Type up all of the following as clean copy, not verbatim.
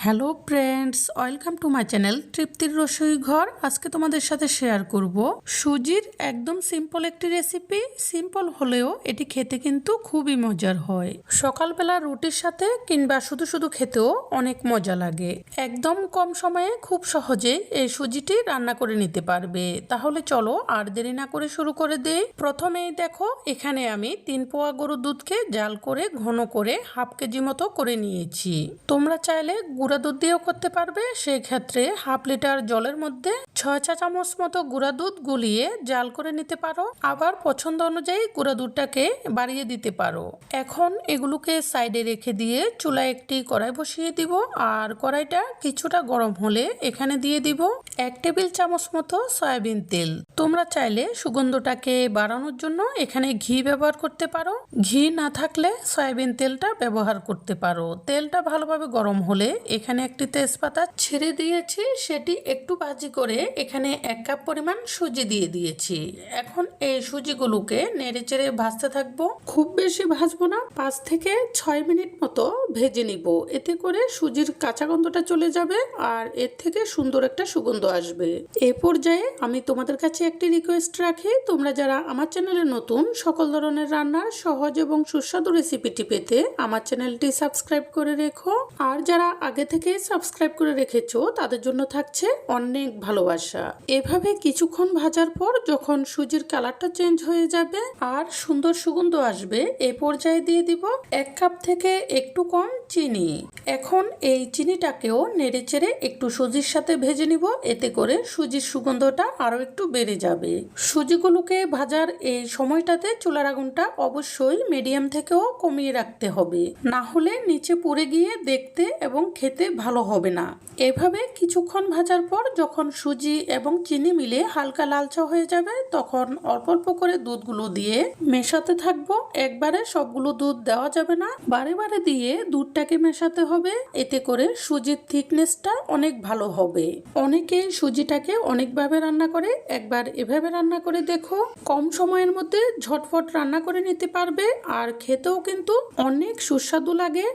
Hello friends, welcome to my channel তৃপ্তির রসোই ঘর। আজকে তোমাদের সাথে শেয়ার করব সুজির একদম সিম্পল একটি রেসিপি। সিম্পল হলেও এটি খেতে কিন্তু খুবই মজার হয়। সকালবেলা রুটির সাথে কিংবা শুধু শুধু খেতেও অনেক মজা লাগে। একদম কম সময়ে খুব সহজে এই সুজিটি রান্না করে নিতে পারবে। তাহলে চলো আর দেরি না করে শুরু করে দেই। প্রথমেই দেখো, এখানে আমি 3 পোয়া গরুর দুধকে জাল করে ঘন করে হাফ কেজি মতো করে নিয়েছি। তোমরা চাইলে গুঁড়া দুধ দিয়েও করতে পারবে। সেই ক্ষেত্রে হাফ লিটার জলের মধ্যে 6 চা চামচ মতো গুঁড়া দুধ গুলিয়ে জাল করে নিতে পারো। আবার পছন্দ অনুযায়ী গুঁড়া দুধটাকে বাড়িয়ে দিতে পারো। এখন এগুলোকে সাইডে রেখে দিয়ে চুলায় একটি কড়াই বসিয়ে দিব। আর কড়াইটা কিছুটা গরম হলে এখানে দিয়ে দিব 1 টেবিল চামচ মতো সয়াবিন তেল। তোমরা চাইলে সুগন্ধটাকে বাড়ানোর জন্য এখানে ঘি ব্যবহার করতে পারো। ঘি না থাকলে সয়াবিন তেলটা ব্যবহার করতে পারো। তেলটা ভালোভাবে গরম হলে এখানে একটি তেজপাতা ছেড়ে দিয়েছি, সেটি একটু ভাজি করে এখানে 1 কাপ পরিমাণ সুজি দিয়ে দিয়েছি। এখন এই সুজিগুলোকে নেড়েচেড়ে ভাজতে থাকবো। খুব বেশি ভাজবো না, 5 থেকে 6 মিনিট মতো ভেজে নিব। এতে করে সুজির কাঁচা গন্ধটা চলে যাবে আর এর থেকে সুন্দর একটা সুগন্ধ আসবে। এ পর্যায়ে আমি তোমাদের কাছে একটি রিকোয়েস্ট রাখি, তোমরা যারা আমার চ্যানেলে নতুন, সকল ধরনের রান্নার সহজ এবং সুস্বাদু রেসিপিটি পেতে আমার চ্যানেলটি সাবস্ক্রাইব করে রেখো। আর যারা আগে থেকে সাবস্ক্রাইব করে রেখেছো তাদের জন্য থাকছে অনেক ভালোবাসা। এভাবে কিছুক্ষণ ভাজার পর যখন সুজির কালারটা চেঞ্জ হয়ে যাবে আর সুন্দর সুগন্ধ আসবে, এ পর্যায়ে দিয়ে দিব 1 কাপ থেকে একটু কম চিনি। এখন এই চিনিটাকেও নেড়েচেড়ে একটু সুজির সাথে ভেজে নিব। এতে করে সুজির সুগন্ধটা আরো একটু বেড়ে যাবে। সুজিগুলোকে ভাজার এই সময়টাতে চুলার আগুনটা অবশ্যই মিডিয়াম থেকেও কমিয়ে রাখতে হবে, না হলে নিচে পুড়ে গিয়ে দেখতে এবং খেতে ভালো হবে না। এভাবে কিছুক্ষণ ভাজার পর যখন সুজি এবং চিনি মিলে হালকা লালচা হয়ে যাবে, তখন অল্প অল্প করে দুধগুলো দিয়ে মেশাতে থাকবো। একবারে সবগুলো দুধ দেওয়া যাবে না, বারে বারে দিয়ে দুধটাকে মেশাতে হবে। এতে করে সুজির থিকনেসটা অনেক ভালো হবে। অনেকে সুজিটাকে অনেকভাবে রান্না করে, একবার এভাবে রান্না করে দেখো। কম সময়ের মধ্যে ঝটফট রান্না করে নিতে পারবে আর খেতেও কিন্তু অনেক সুস্বাদু লাগে।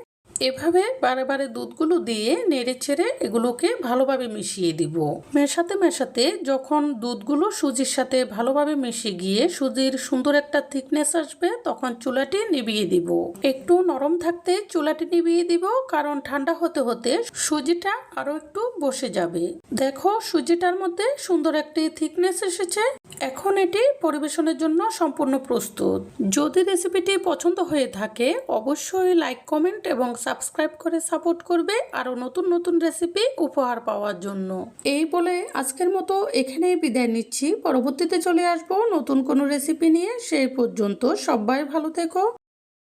এভাবে বারে বারে দুধগুলো দিয়ে নেড়ে ছেড়ে এগুলোকে ভালোভাবে মিশিয়ে দিব। মেশাতে মেশাতে যখন দুধগুলো সুজির সাথে ভালোভাবে মিশে গিয়ে সুজির সুন্দর একটা থিকনেস আসবে, তখন চুলাটি নিভিয়ে দিব। একটু নরম থাকতে চুলাটি নিভিয়ে দিব, কারণ ঠান্ডা হতে হতে সুজিটা আরো একটু বসে যাবে। দেখো, সুজিটার মধ্যে সুন্দর একটি থিকনেস এসেছে। এখন এটি পরিবেশনের জন্য সম্পূর্ণ প্রস্তুত। যদি রেসিপিটি পছন্দ হয়ে থাকে অবশ্যই লাইক, কমেন্ট এবং সাবস্ক্রাইব করে সাপোর্ট করবে আরো নতুন নতুন রেসিপি উপহার পাওয়ার জন্য। এই বলে আজকের মতো এখানেই বিদায় নিচ্ছি। পরবর্তীতে চলে আসবো নতুন কোনো রেসিপি নিয়ে। সেই পর্যন্ত সবাই ভালো থেকো,